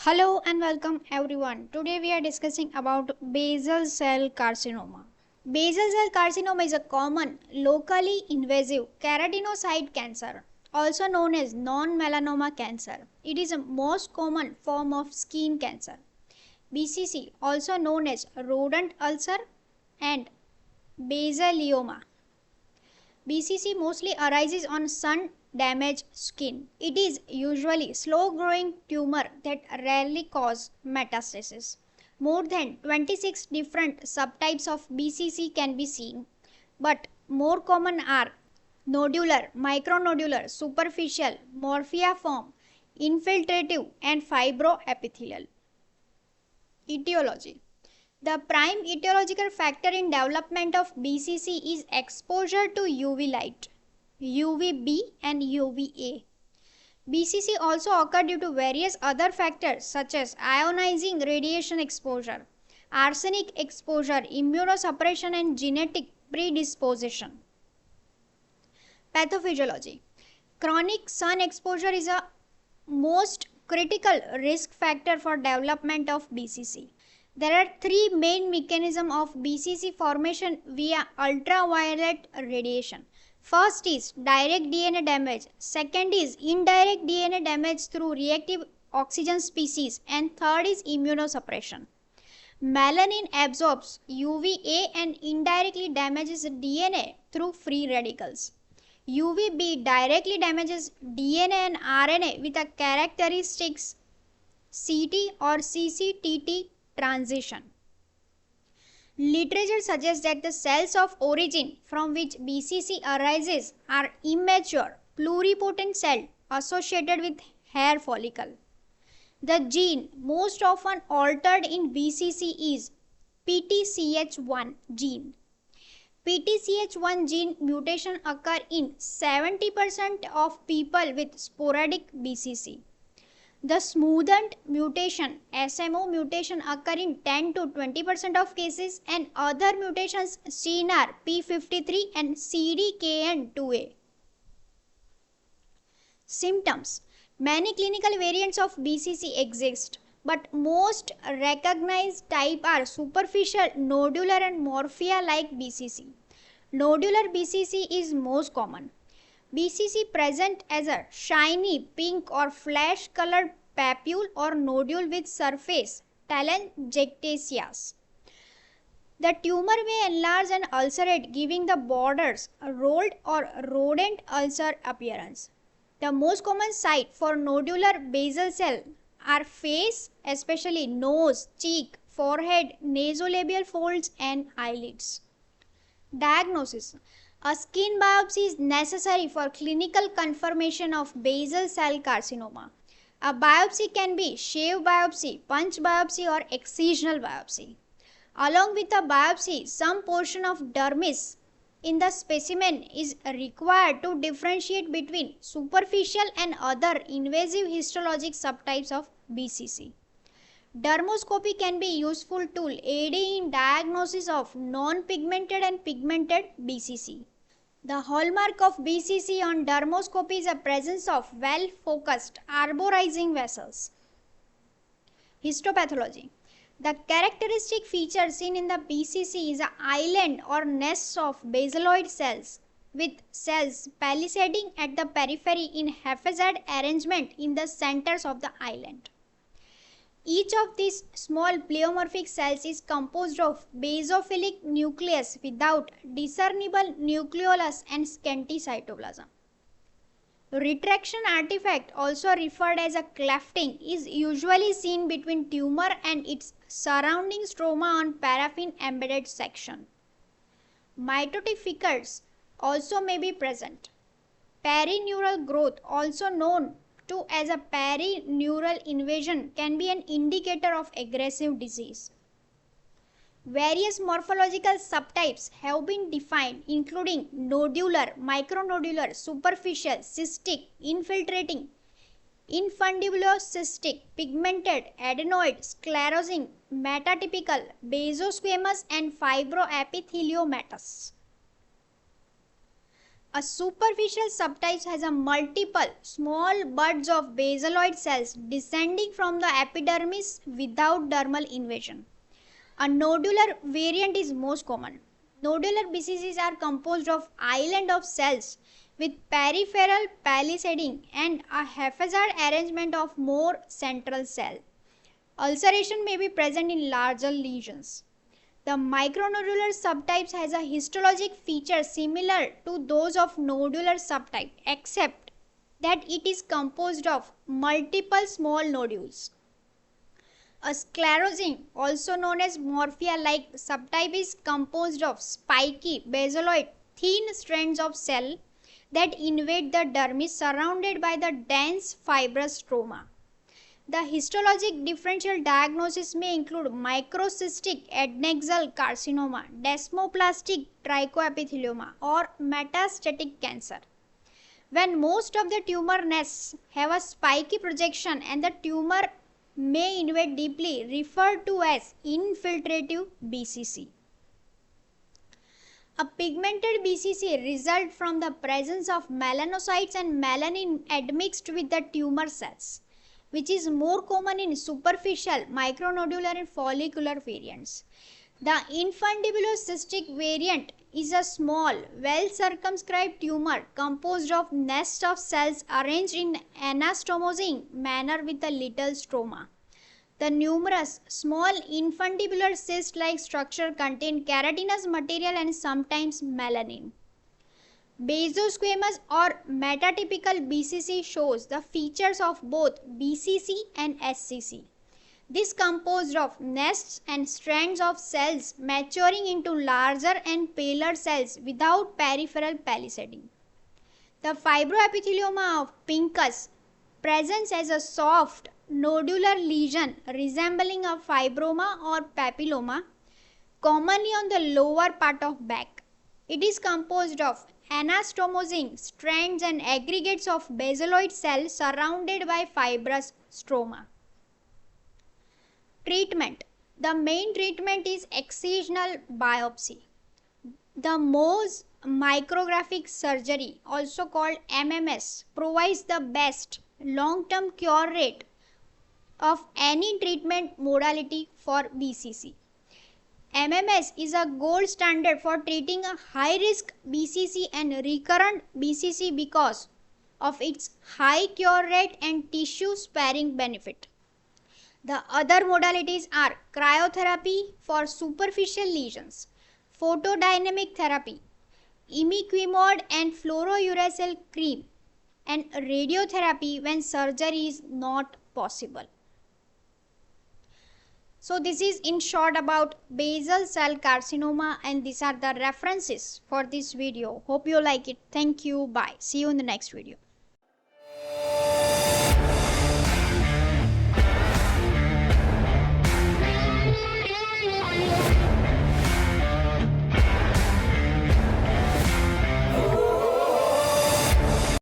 Hello and welcome everyone. Today we are discussing about basal cell carcinoma. Basal cell carcinoma is a common locally invasive keratinocyte cancer, also known as non-melanoma cancer. It is the most common form of skin cancer. BCC, also known as rodent ulcer and basalioma. BCC mostly arises on sun-damaged skin. It is usually slow-growing tumor that rarely cause metastasis. More than 26 different subtypes of BCC can be seen, but more common are nodular, micronodular, superficial, morphea form, infiltrative, and fibroepithelial. Etiology. The prime etiological factor in development of BCC is exposure to UV light, UVB and UVA. BCC also occur due to various other factors such as ionizing radiation exposure, arsenic exposure, immunosuppression and genetic predisposition. Pathophysiology. Chronic sun exposure is a most critical risk factor for development of BCC. There are three main mechanisms of BCC formation via ultraviolet radiation. First is direct DNA damage, second is indirect DNA damage through reactive oxygen species, and third is immunosuppression. Melanin absorbs UVA and indirectly damages DNA through free radicals. UVB directly damages DNA and RNA with a characteristics CT or CCTT transition. Literature suggests that the cells of origin from which BCC arises are immature, pluripotent cells associated with hair follicle. The gene most often altered in BCC is PTCH1 gene. PTCH1 gene mutation occur in 70% of people with sporadic BCC. The smoothened mutation, SMO mutation, occur in 10 to 20% of cases, and other mutations seen are P53 and CDKN2A. Symptoms. Many clinical variants of BCC exist, but most recognized type are superficial, nodular and morphea-like BCC. Nodular BCC is most common. BCC present as a shiny pink or flesh colored papule or nodule with surface telangiectasias. The tumor may enlarge and ulcerate, giving the borders a rolled or rodent ulcer appearance. The most common site for nodular basal cell are face, especially nose, cheek, forehead, nasolabial folds and eyelids. Diagnosis. A skin biopsy is necessary for clinical confirmation of basal cell carcinoma. A biopsy can be shave biopsy, punch biopsy or excisional biopsy. Along with a biopsy, some portion of dermis in the specimen is required to differentiate between superficial and other invasive histologic subtypes of BCC. Dermoscopy can be a useful tool aiding in diagnosis of non-pigmented and pigmented BCC. The hallmark of BCC on dermoscopy is the presence of well-focused arborizing vessels. Histopathology. The characteristic feature seen in the BCC is an island or nest of basaloid cells with cells palisading at the periphery in haphazard arrangement in the centers of the island. Each of these small pleomorphic cells is composed of basophilic nucleus without discernible nucleolus and scanty cytoplasm. Retraction artifact, also referred as a clefting, is usually seen between tumor and its surrounding stroma on paraffin embedded section. Mitotic fissures also may be present. Perineural growth, also known to as a perineural invasion, can be an indicator of aggressive disease. Various morphological subtypes have been defined, including nodular, micronodular, superficial, cystic, infiltrating, infundibulocystic, pigmented, adenoid, sclerosing, metatypical, basosquamous and fibroepitheliomatous. A superficial subtype has a multiple small buds of basaloid cells descending from the epidermis without dermal invasion. A nodular variant is most common. Nodular BCCs are composed of island of cells with peripheral palisading and a haphazard arrangement of more central cell. Ulceration may be present in larger lesions. The micronodular subtypes has a histologic feature similar to those of nodular subtype except that it is composed of multiple small nodules. A sclerosing, also known as morphea-like subtype, is composed of spiky basaloid thin strands of cell that invade the dermis surrounded by the dense fibrous stroma. The histologic differential diagnosis may include microcystic adnexal carcinoma, desmoplastic trichoepithelioma, or metastatic cancer. When most of the tumor nests have a spiky projection and the tumor may invade deeply, referred to as infiltrative BCC. A pigmented BCC results from the presence of melanocytes and melanin admixed with the tumor cells, which is more common in superficial, micronodular and follicular variants. The infundibulocystic variant is a small, well-circumscribed tumor composed of nests of cells arranged in anastomosing manner with a little stroma. The numerous small infundibular cyst-like structure contain keratinous material and sometimes melanin. Basosquamous or metatypical BCC shows the features of both BCC and SCC. This composed of nests and strands of cells maturing into larger and paler cells without peripheral palisading. The fibroepithelioma of Pincus presents as a soft nodular lesion resembling a fibroma or papilloma, commonly on the lower part of back. It is composed of anastomosing strands and aggregates of basaloid cells surrounded by fibrous stroma. Treatment. The main treatment is excisional biopsy. The Mohs micrographic surgery, also called MMS, provides the best long-term cure rate of any treatment modality for BCC. MMS is a gold standard for treating a high-risk BCC and recurrent BCC because of its high cure rate and tissue-sparing benefit. The other modalities are cryotherapy for superficial lesions, photodynamic therapy, imiquimod and fluorouracil cream, and radiotherapy when surgery is not possible. So this is in short about basal cell carcinoma, and these are the references for this video. Hope you like it. Thank you. Bye. See you in the next video.